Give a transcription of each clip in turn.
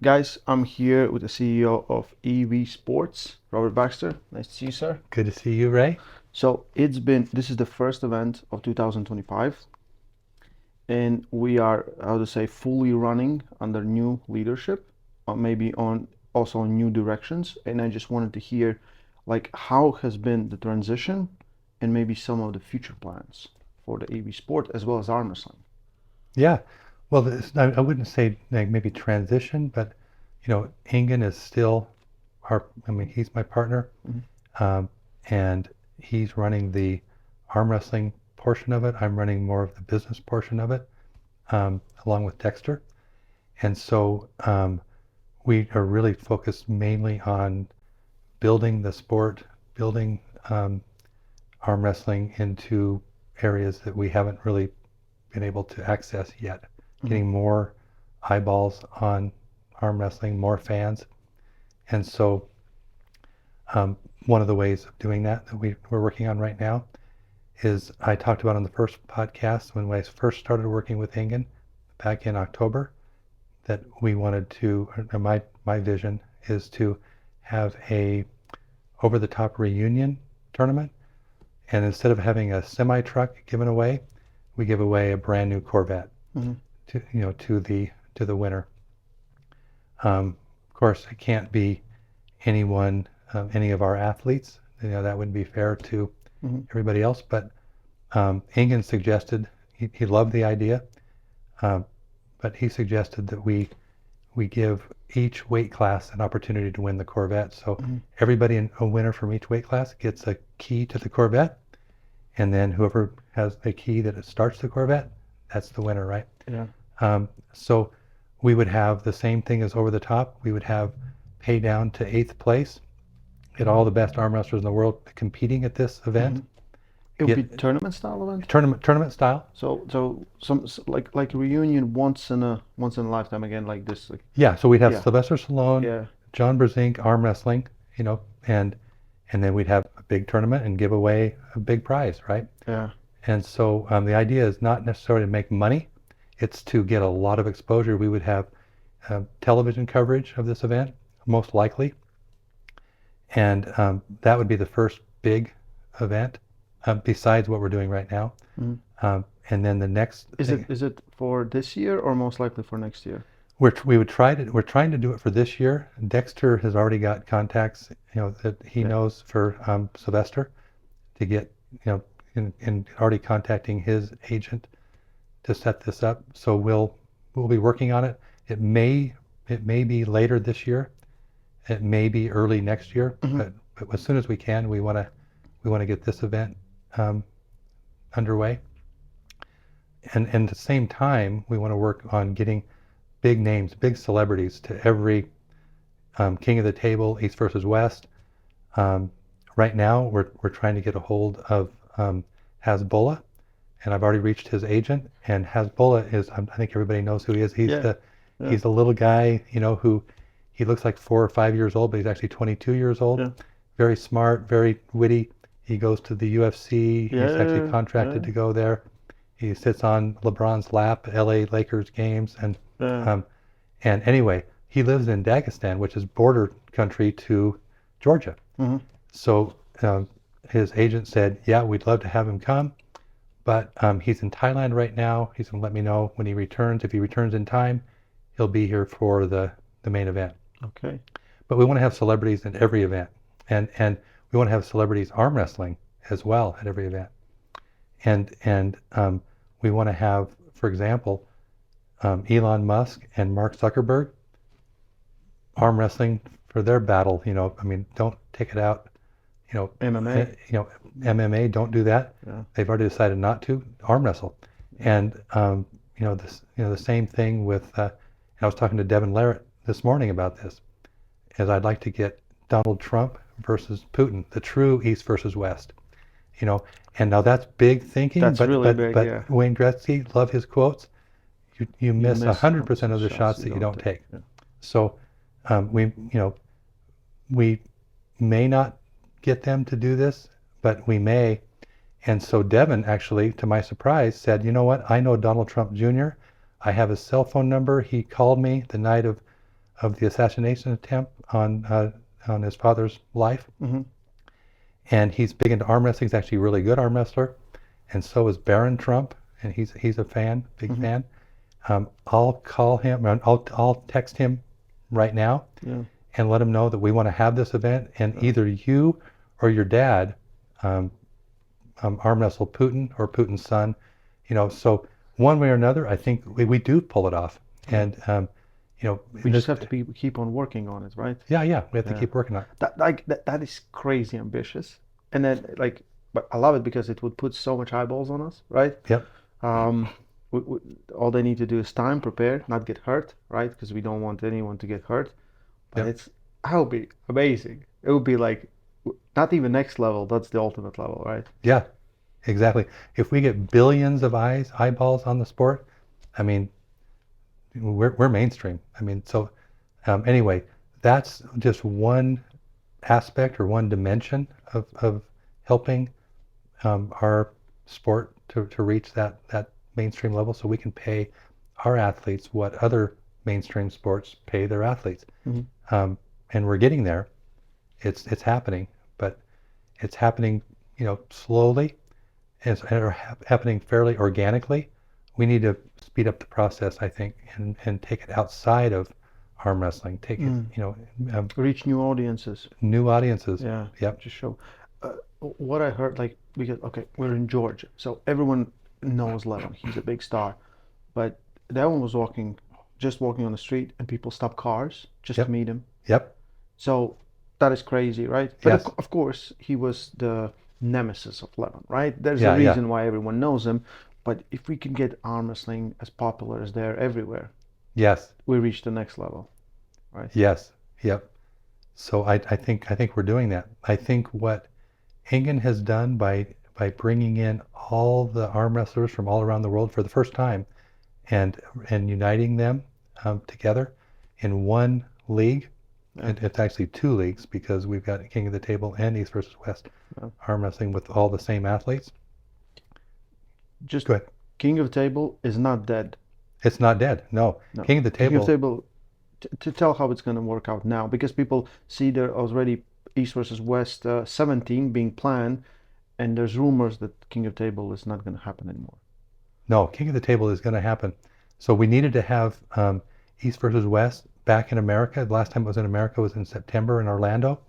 Guys, I'm here with the CEO of EV Sports, Robert Baxter. Nice to see you, sir. Good to see you, Ray. So this is the first event of 2025, and we are, how to say, fully running under new leadership, or maybe also on new directions. And I just wanted to hear, like, how has been the transition, and maybe some of the future plans for the EV Sport as well as arm wrestling. Yeah, well, I wouldn't say like maybe transition, but Ingen is still he's my partner, Mhm. um, and he's running the arm wrestling portion of it. I'm running more of the business portion of it, along with Dexter. And so we are really focused mainly on building the sport, building arm wrestling into areas that we haven't really been able to access yet. Mhm. Getting more eyeballs on arm wrestling, more fans. And so um, one of the ways of doing that we're working on right now is I talked about on the first podcast when I first started working with Ingen back in October that we wanted to, or my vision is to have a over-the-top reunion tournament. And instead of having a semi-truck given away, we give away a brand new Corvette Mhm. to the winner. Of course, it can't be any of our athletes. That wouldn't be fair to Mhm. everybody else. But Ingen suggested he loved the idea, um, but he suggested that we give each weight class an opportunity to win the Corvette. So Mhm. everybody a winner from each weight class gets a key to the Corvette, and then whoever has a key that starts the Corvette, that's the winner, right? Yeah. So we would have the same thing as over the top. We would have pay down to 8th place, get all the best arm wrestlers in the world competing at this event, Mhm. It would be get tournament style event. tournament style. So like reunion once in a lifetime again, like this. Like, Yeah, so we'd have yeah, Sylvester Stallone, yeah, John Brzenk arm wrestling, and then we'd have a big tournament and give away a big prize, right? yeah. And so the idea is not necessarily to make money; it's to get a lot of exposure. We would have television coverage of this event, most likely, and that would be the first big event besides what we're doing right now. Mhm. And then the next Is it thing is it for this year or most likely for next year? we're trying to do it for this year. Dexter has already got contacts, that he Yeah. knows for Sylvester to get, and already contacting his agent to set this up. So we'll be working on it. It may be later this year. It may be early next year, Mhm. but as soon as we can, we want to get this event um, underway. And at the same time, we want to work on getting big names, big celebrities to every King of the Table, East versus West. Um, right now, we're trying to get a hold of Hasbulla, and I've already reached his agent. And Hasbulla is, I think everybody knows who he is. He's Yeah, the yeah, he's the little guy, who he looks like 4 or 5 years old, but he's actually 22 years old. yeah, Very smart, very witty. He goes to the UFC. He's actually yeah, contracted yeah, to go there. He sits on LeBron's lap, LA Lakers games, yeah. um, and anyway, he lives in Dagestan, which is border country to Georgia. Mhm. So his agent said, "Yeah, we'd love to have him come, but he's in Thailand right now. He's going to let me know when he returns. If he returns in time, he'll be here for the main event." Okay. But we want to have celebrities at every event, and we want to have celebrities arm wrestling as well at every event, and we want to have, for example, Elon Musk and Mark Zuckerberg arm wrestling for their battle. Don't take it out. MMA. MMA. Don't do that. Yeah. They've already decided not to arm wrestle, and the same thing with. I was talking to Devin Larratt this morning about this, as I'd like to get Donald Trump versus Putin, the true East versus West. You know, and now that's big thinking, That's but really but big. but Yeah. Wayne Gretzky, love his quotes. You You miss miss 100% 100% of the shots shots you that you don't don't take. take. Yeah. So we may not get them to do this, but we may. And so Devin actually, to my surprise, said, "You know what? I know Donald Trump Jr. I have his cell phone number. He called me the night of of the assassination attempt on his father's life. Mm-hmm. And he's big into arm wrestling. He's actually a really good arm wrestler, and so is Baron Trump, and he's a fan, big Mm-hmm. fan. I'll call him, I'll text him right now Yeah. and let him know that we want to have this event, and Yeah. either you or your dad arm wrestle Putin or Putin's son, so one way or another, I think we do pull it off. Yeah. And We just have to keep on working on it, right? yeah, we have to Yeah. keep working on it. That is crazy ambitious, and then but I love it because it would put so much eyeballs on us, right? Yep. Um, all they need to do is time, prepare, not get hurt, right? Because we don't want anyone to get hurt. But Yep. that would be amazing. It would be like not even next level. That's the ultimate level, right? Yeah, exactly. If we get billions of eyeballs on the sport, I mean, we're mainstream. I mean, so anyway, that's just one aspect or one dimension of helping our sport to reach that mainstream level, so we can pay our athletes what other mainstream sports pay their athletes. Mm-hmm. And we're getting there. It's happening, but it's happening, slowly, and happening fairly organically. We need to speed up the process, I think, and take it outside of arm wrestling. Take it, Reach new audiences. new audiences. Yeah. Yep. Just show. What I heard, because we're in Georgia, so everyone knows Levin. He's a big star, but that one was just walking on the street, and people stop cars just Yep. to meet him. Yep. So that is crazy, right? But Yes. of course, he was the nemesis of Levin, right? There's Yeah, a yeah. reason why everyone knows him. But if we can get arm wrestling as popular as they're everywhere, Yes. we reach the next level, right? Yes. Yep. So I think we're doing that. I think what Engen has done by bringing in all the arm wrestlers from all around the world for the first time, and uniting them together in one league. Yeah. And it's actually two leagues, because we've got King of the Table and East versus West Yeah. arm wrestling with all the same athletes. Just Go ahead. King of Table is not dead. It's not dead. No. No. King of the King of Table. Table, to tell how it's going to work out now, because people see there already East versus West 17 being planned, and there's rumors that King of Table is not going to happen anymore. No, King of the Table is going to happen. So we needed to have East versus West back in America. The last time it was in America was in September in Orlando.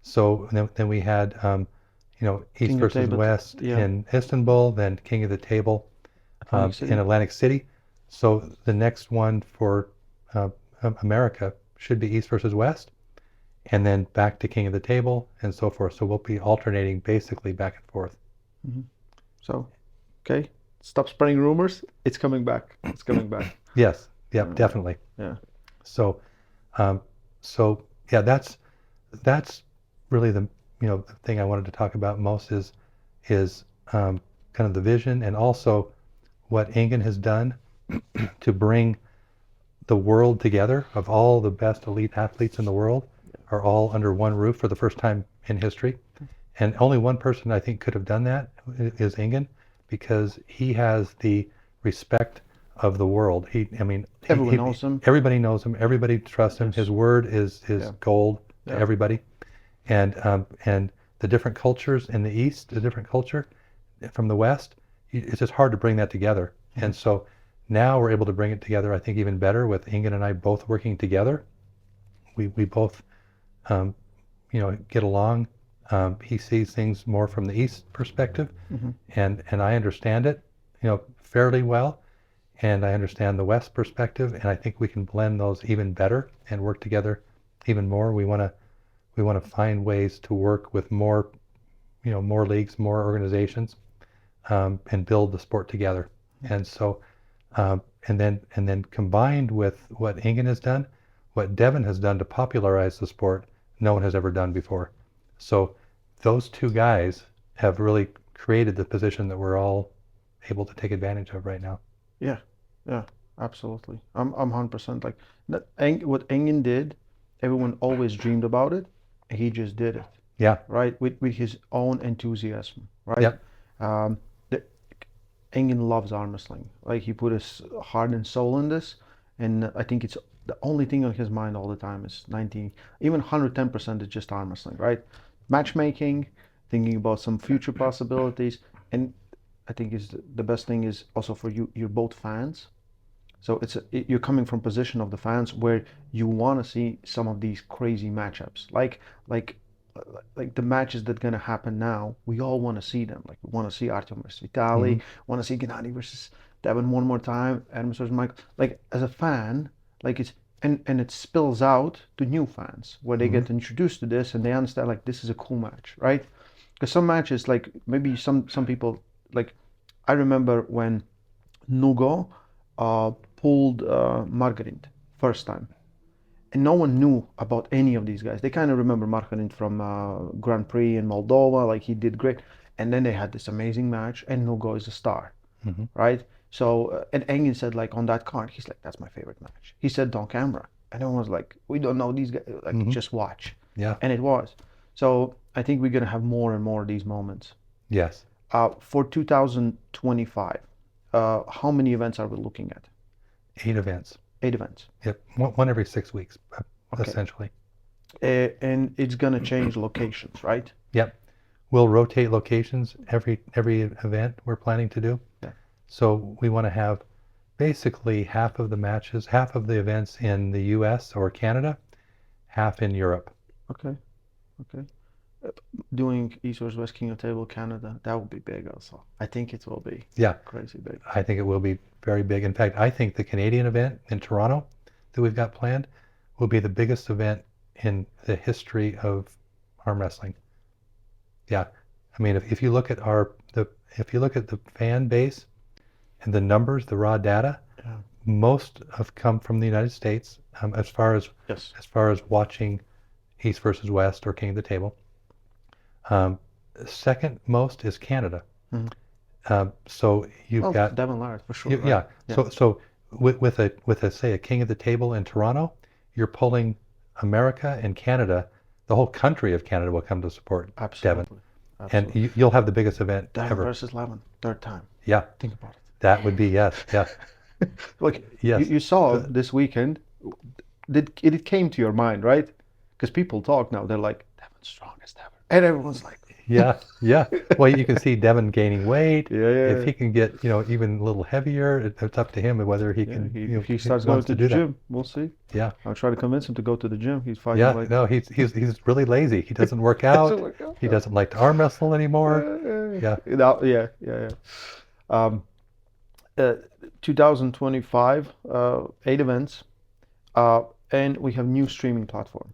So then we had, East King of versus Table, West yeah. in Istanbul, then King of the Table Atlantic City. in Atlantic City. So the next one for America should be East versus West, and then back to King of the Table, and so forth. So we'll be alternating basically back and forth. Mm-hmm. So, okay, stop spreading rumors. It's coming back. It's coming back. Yes. Yep. Definitely. Yeah. So, yeah, that's really the the thing I wanted to talk about most is kind of the vision, and also what Engen has done to bring the world together, of all the best elite athletes in the world are all under one roof for the first time in history. And only one person I think could have done that is Engen, because he has the respect of the world. Everyone knows him. Everybody knows him. Everybody trusts him. Yes. His word is Yeah. gold to Yeah. everybody. And the different cultures in the East, the different culture from the West, it's just hard to bring that together. Mm-hmm. And so now we're able to bring it together, I think, even better, with Engen and I both working together. We both get along. He sees things more from the East perspective, Mm-hmm. and I understand it, fairly well, and I understand the West perspective, and I think we can blend those even better and work together even more. We want to find ways to work with more leagues, more organizations, and build the sport together. And so, and then combined with what Engen has done, what Devin has done to popularize the sport, no one has ever done before. So those two guys have really created the position that we're all able to take advantage of right now. Yeah, absolutely. I'm 100% like that. What Engen did, everyone always dreamed about it. He just did it. Yeah. Right, with his own enthusiasm. Right. Yep. Engen loves arm wrestling. Like, he put his heart and soul in this, and I think it's the only thing on his mind all the time is 90, even 110% is just arm wrestling, right? Matchmaking, thinking about some future possibilities, and I think is the best thing is also for you. You're both fans, so you're coming from position of the fans where you want to see some of these crazy matchups, like like the matches that gonna happen now. We all want to see them. Like we want to see Artem versus Hmm. Vitali, want to see Gennady versus Devin one more time, Adams versus Michael. Like as a fan, like it's and it spills out to new fans where they Hmm. get introduced to this and they understand like this is a cool match, right? Because some matches like maybe some people like I remember when Nugo pulled Margarit first time, and no one knew about any of these guys. They kind of remember Margarit from Grand Prix in Moldova, like he did great, and then they had this amazing match, and Nugo is a star, Hmm. right? So and Engin said like on that card, he's like that's my favorite match. He said on camera, and everyone was like, we don't know these guys, like Hmm. just watch, Yeah. and it was. So I think we're gonna have more and more of these moments. Yes. For 2025, how many events are we looking at? 8 events. 8 events. Yep. One every 6 weeks, Okay. essentially. And it's gonna change locations, right? Yep. We'll rotate locations every event we're planning to do. Yeah. So we want to have basically half of the matches, half of the events in the US or Canada, half in Europe. Okay. Okay. Uh, Doing East versus West King of Table Canada, that will be big also. I think it will be Yeah, crazy big. I think it will be very big. In fact, I think the Canadian event in Toronto that we've got planned will be the biggest event in the history of arm wrestling. Yeah. I mean, if you look at if you look at the fan base and the numbers, the raw data, Yeah. most have come from the United States, Yes. as far as watching East versus West or King of the Table. Um, Second most is Canada. Hmm. So you've Well, got Devon Laird for sure, right? yeah. Yeah. So with a say a King of the Table in Toronto, you're pulling America and Canada. The whole country of Canada will come to support Devon, Absolutely. and Absolutely. you'll have the biggest event Devon ever. versus Levin, third time. Yeah, Think about that would be yes, yeah, it. Like yes. you saw Uh, this weekend, did it came to your mind, right? Because people talk now, they're like, Devon's strongest ever. And everyone's like, Yeah, yeah. Well, you can see Devin gaining weight. yeah, If yeah, he can get, even a little heavier, it's up to him whether he yeah. can, If he he starts going wants to to the do that. gym, we'll see. Yeah, I'll try to convince him to go to the gym. He's fighting yeah. like No, he's really lazy. He doesn't work doesn't out. work out. He doesn't like to arm wrestle anymore. Yeah. Yeah, yeah, yeah. Um, uh, 2025, 8 events, uh, and we have new streaming platform.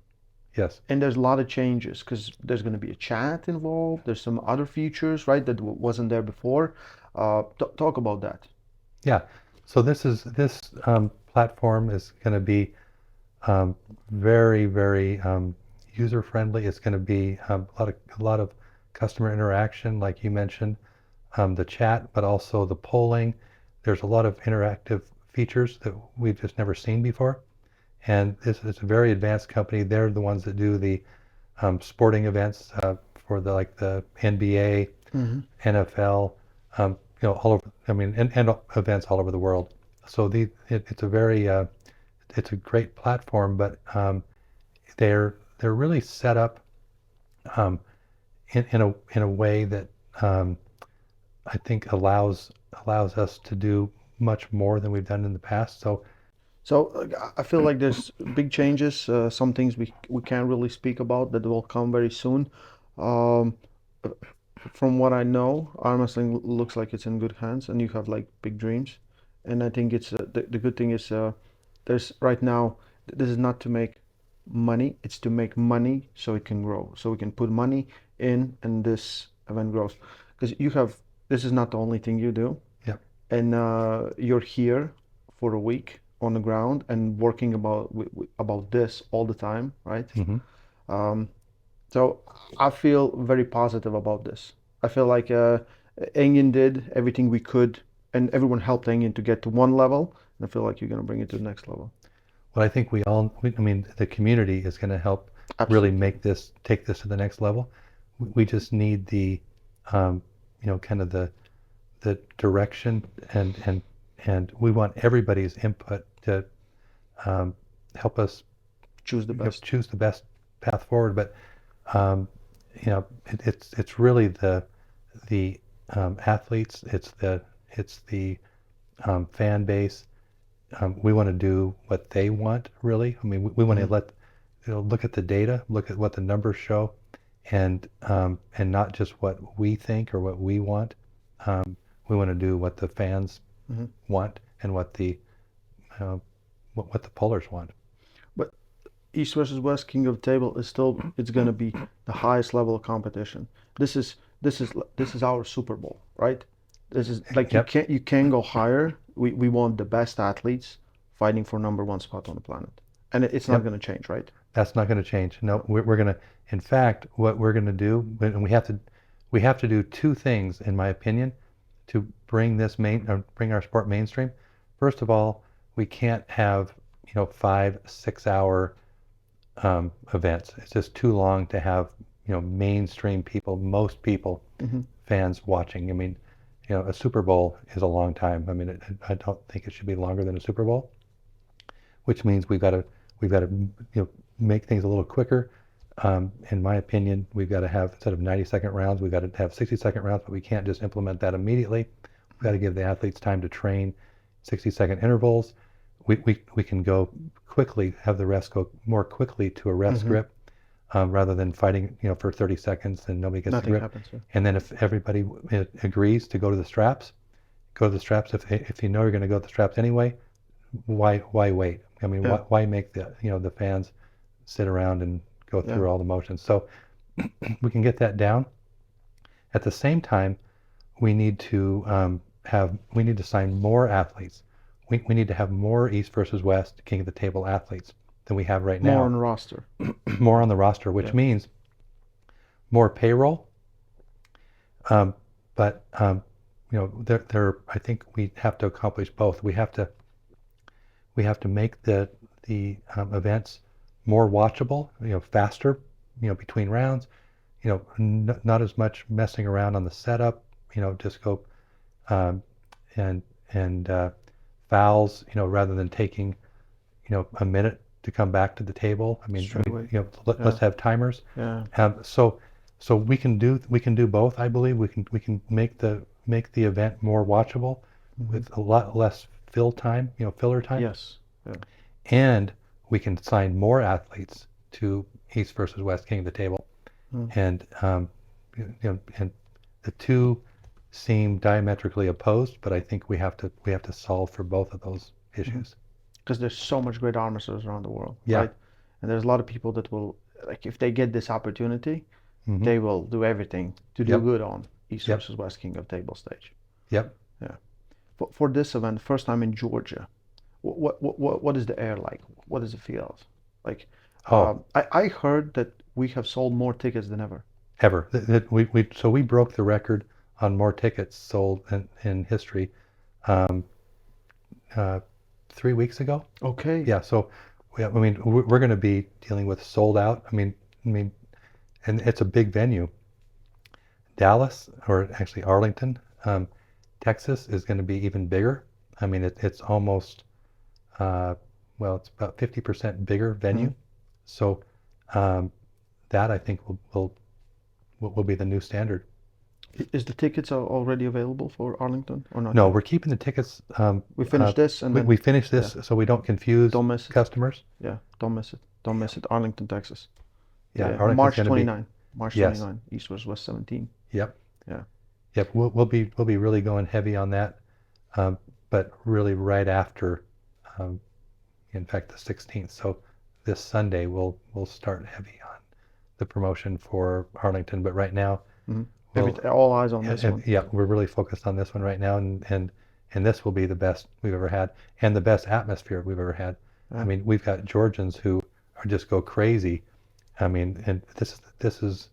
Yes. And there's a lot of changes because there's going to be a chat involved. There's some other features, right, that wasn't there before. Talk about that. Yeah. So this platform is going to be very, very user friendly. It's going to be a lot of customer interaction, like you mentioned, the chat, but also the polling. There's a lot of interactive features that we've just never seen before. And this is a very advanced company. They're the ones that do the sporting events for the NBA, Hmm. NFL, all over. I mean, and events all over the world. So it's a very it's a great platform, but they're really set up um, in a way that um, I think allows us to do much more than we've done in the past. So So I feel like there's big changes. Some things we can't really speak about that will come very soon. Um, uh, from what I know, arm wrestling looks like it's in good hands, and you have like big dreams. And I think it's the good thing is there's right now this is not to make money, it's to make money so it can grow. So we can put money in and this event grows. Because you have this is not the only thing you do, yeah. and you're here for a week on the ground and working about this all the time, right? Hmm. Um, so I feel very positive about this. I feel like Engin did everything we could, and everyone helped Engin to get to one level. And I feel like you're gonna bring it to the next level. Well, I think I mean, the community is going to help really Absolutely. take this to the next level. We just need um, kind of the direction and we want everybody's input to um, help us Choose the best. choose the best path forward. But um, it's really the athletes, it's the fan base. We want to do what they want, really. I mean, we want to let look at the data, look at what the numbers show, and not just what we think or what we want. We want to do what the fans want and what the pullers want. But East versus West King of the Table is still, it's going to be the highest level of competition. This is our Super Bowl, right? This is like Yep. you can't go higher. We want the best athletes fighting for #1 spot on the planet, and it's not Yep. going to change, right? That's not going to change. No, we're going to. In fact, what we're going to do, and we have to do two things, in my opinion, to bring bring our sport mainstream. First of all, we can't have 5-6 hour events. It's just too long to have mainstream people, most people, fans watching. I mean, a Super Bowl is a long time. I mean, I don't think it should be longer than a Super Bowl, which means we've got to make things a little quicker. In my opinion, we've got to have, instead of 90-second rounds, we've got to have 60-second rounds, but we can't just implement that immediately. We've got to give the athletes time to train 60-second intervals. We can go quickly, have the rest go more quickly to a rest grip, rather than fighting for 30 seconds and nobody gets the Nothing grip. happens. Yeah. And then if everybody agrees to go to the straps, go to the straps. If you know you're going to go to the straps anyway, why wait? I mean, Yeah. why make the fans sit around and go through all the motions? So we can get that down. At the same time, we need to sign more athletes. We need to have more East versus West King of the Table athletes than we have right now. More on the roster. More on the roster, which means more payroll. But I think we have to accomplish both. We have to make the events more watchable, faster, between rounds, not as much messing around on the setup, just go and fouls, rather than taking, a minute to come back to the table. I mean, let's have timers. Yeah. So we can do both. I believe we can make the event more watchable with a lot less filler time. Yes. Yeah. And we can sign more athletes to East versus West King of the Table, and and the two seem diametrically opposed, but I think we have to solve for both of those issues. Because there's so much great arm wrestlers around the world, Yeah. right? And there's a lot of people that will, like, if they get this opportunity, they will do everything to do good on East versus West King of Table stage. Yep. Yeah. For this event, first time in Georgia, what is the air like? What does it feel like? I heard that we have sold more tickets than ever. Ever. So we broke the record on more tickets sold in history 3 weeks ago. Okay. Yeah. So I mean, we're going to be dealing with sold out. I mean, and it's a big venue. Dallas, or actually Arlington, Texas, is going to be even bigger. I mean, it's almost, it's about 50% bigger venue. So that, I think, will be the new standard. Is the tickets already available for Arlington or not? No, we're keeping the tickets. We finish this and then we finish this so we don't confuse customers. Yeah, don't miss it. Don't miss it. Arlington, Texas. Yeah, March 29. March 29. East versus West 17. Yep. Yeah. Yep. We'll be really going heavy on that, but really right after, in fact, the 16th. So this Sunday we'll start heavy on the promotion for Arlington. But right now, all eyes on this one. Yeah, we're really focused on this one right now, and this will be the best we've ever had, and the best atmosphere we've ever had. I mean, we've got Georgians who are just go crazy. I mean, and this is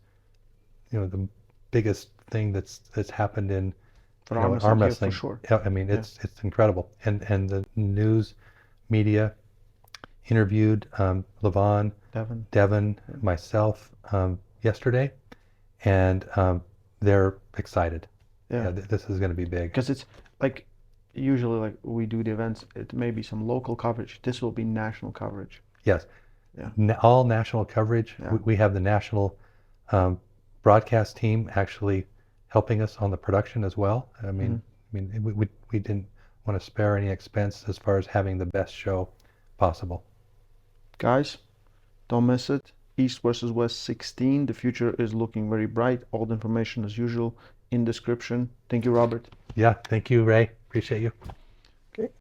the biggest thing that's happened in arm wrestling. For sure. I mean, it's incredible, and the news media interviewed Levon, Devin, myself yesterday, and they're excited. Yeah, this is going to be big. Because it's like, usually, like, we do the events, it may be some local coverage. This will be national coverage. Yes. Yeah. All national coverage. Yeah. We have the national broadcast team actually helping us on the production as well. I mean, we didn't want to spare any expense as far as having the best show possible. Guys, don't miss it. East versus West 16. The future is looking very bright. All the information as usual in description. Thank you, Robert. Yeah, thank you, Ray. Appreciate you. Okay.